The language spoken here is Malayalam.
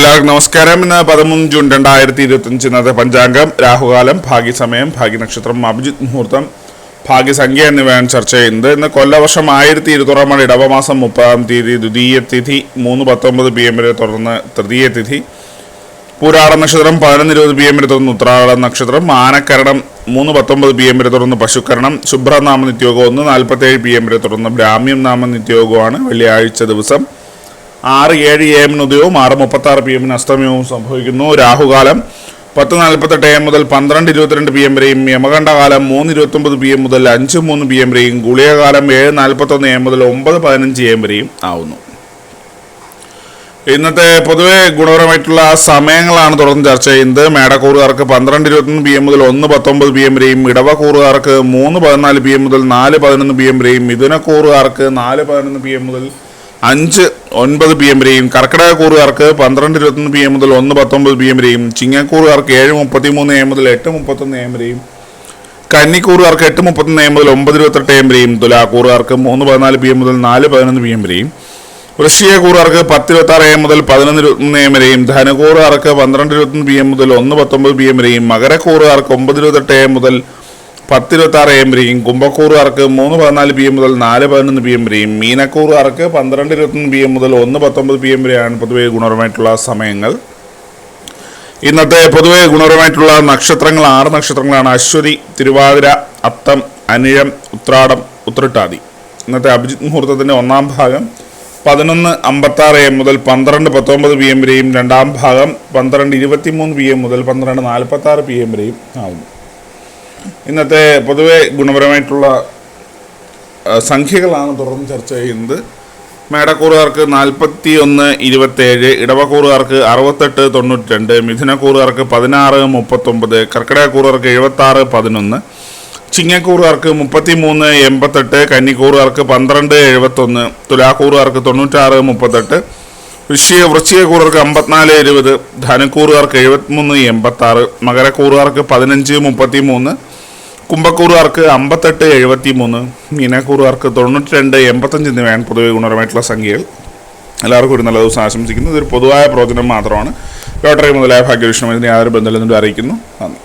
എല്ലാവർക്കും നമസ്കാരം. ഇന്ന് 13 ജൂൺ 2025 ഇന്നത്തെ പഞ്ചാംഗം, രാഹുകാലം, ഭാഗ്യസമയം, ഭാഗ്യനക്ഷത്രം, അഭിജിത്ത് മുഹൂർത്തം, ഭാഗ്യസംഖ്യ എന്നിവയാണ് ചർച്ച ചെയ്യുന്നത്. ഇന്ന് കൊല്ലവർഷം 1200 ഇടവമാസം 30-ാം തീയതി ദ്വിതീയ തിഥി 3:19 PM വരെ തുടർന്ന് തൃതീയ തിഥി, പൂരാട നക്ഷത്രം 11:20 PM വരെ തുടർന്ന് ഉത്രാട നക്ഷത്രം, ആനക്കരണം 3:19 PM വരെ തുടർന്ന് പശുക്കരണം, ശുഭ്രനാമ നിത്യോഗം 1:47 PM വരെ തുടർന്ന് ബ്രാഹ്മ്യം നാമ നിത്യോഗമാണ്. വെള്ളിയാഴ്ച ദിവസം 6:07 AM ഉദയവും 6:36 PM അസ്തമയവും സംഭവിക്കുന്നു. രാഹുകാലം 10:48 AM മുതൽ 12:22 PM വരെയും, യമകണ്ഠകാലം 3:29 PM മുതൽ 5:03 PM വരെയും, ഗുളികകാലം 7:41 AM മുതൽ 9:15 AM വരെയും ആവുന്നു. ഇന്നത്തെ പൊതുവെ ഗുണപരമായിട്ടുള്ള സമയങ്ങളാണ് തുടർന്ന് ചർച്ച ചെയ്യുന്നത്. മേടക്കൂറുകാർക്ക് 12:21 PM മുതൽ 1:19 PM വരെയും, ഇടവക്കൂറുകാർക്ക് 3:14 PM മുതൽ 4:11 PM വരെയും, മിഥുനക്കൂറുകാർക്ക് 4:11 PM മുതൽ 5:09 PM വരെയും, കർക്കിടകക്കൂറുകാർക്ക് 12:21 PM മുതൽ 1:19 PM വരെയും, ചിങ്ങക്കൂറുകാർക്ക് 7:33 AM മുതൽ 8:31 AM വരെയും, കന്നിക്കൂറുകാർക്ക് 8:31 AM മുതൽ 9:28 AM വരെയും, തുലാക്കൂറുകാർക്ക് 3:14 PM മുതൽ 4:11 PM വരെയും, വൃശ്ചികക്കൂറുകാർക്ക് 10:26 AM മുതൽ 11:21 AM വരെയും, ധനുക്കൂറുകാർക്ക് 12:21 PM മുതൽ 1:19 PM വരെയും, മകരക്കൂറുകാർക്ക് 9:28 AM മുതൽ 10:26 AM വരെയും, കുംഭക്കൂറുകാർക്ക് 3:14 PM മുതൽ 4:11 PM വരെയും, മീനക്കൂറുകാർക്ക് 12:21 PM മുതൽ 1:19 PM വരെയാണ് പൊതുവെ ഗുണപരമായിട്ടുള്ള സമയങ്ങൾ. ഇന്നത്തെ പൊതുവെ ഗുണപരമായിട്ടുള്ള നക്ഷത്രങ്ങൾ 6 നക്ഷത്രങ്ങളാണ്: അശ്വതി, തിരുവാതിര, അത്തം, അനിഴം, ഉത്രാടം, ഉത്രട്ടാതി. ഇന്നത്തെ അഭിജിത്ത് മുഹൂർത്തത്തിൻ്റെ ഒന്നാം ഭാഗം 11:56 AM മുതൽ 12:19 PM വരെയും, രണ്ടാം ഭാഗം 12:23 PM മുതൽ 12:46 PM വരെയും ആവുന്നു. ഇന്നത്തെ പൊതുവെ ഗുണപരമായിട്ടുള്ള സംഖ്യകളാണ് തുടർന്ന് ചർച്ച ചെയ്യുന്നത്. മേടക്കൂറുകാർക്ക് 41:27, ഇടവക്കൂറുകാർക്ക് 68:92, മിഥുനക്കൂറുകാർക്ക് 16:39, കർക്കിടകക്കൂറുകാർക്ക് 76:11, ചിങ്ങക്കൂറുകാർക്ക് 33:88, കന്നിക്കൂറുകാർക്ക് 12:71, തുലാക്കൂറുകാർക്ക് 96:38, വൃശ്ചികക്കൂറുകാർക്ക് 54:20, ധനുക്കൂറുകാർക്ക് 73:86, മകരക്കൂറുകാർക്ക് 15:33, കുംഭക്കൂറുകാർക്ക് 58:73, മീനക്കൂറുകാർക്ക് 92:85 എന്നിവയാണ് പൊതുവെ ഗുണപരമായിട്ടുള്ള സംഖ്യകൾ. എല്ലാവർക്കും ഒരു നല്ല ദിവസം ആശംസിക്കുന്നു. ഇതൊരു പൊതുവായ പ്രവചനം മാത്രമാണ്. ലോട്ടറി മുതലായ ഭാഗ്യവിഷയം ഇതിനെ യാതൊരു ബന്ധമില്ലെന്നും അറിയിക്കുന്നു. നന്ദി.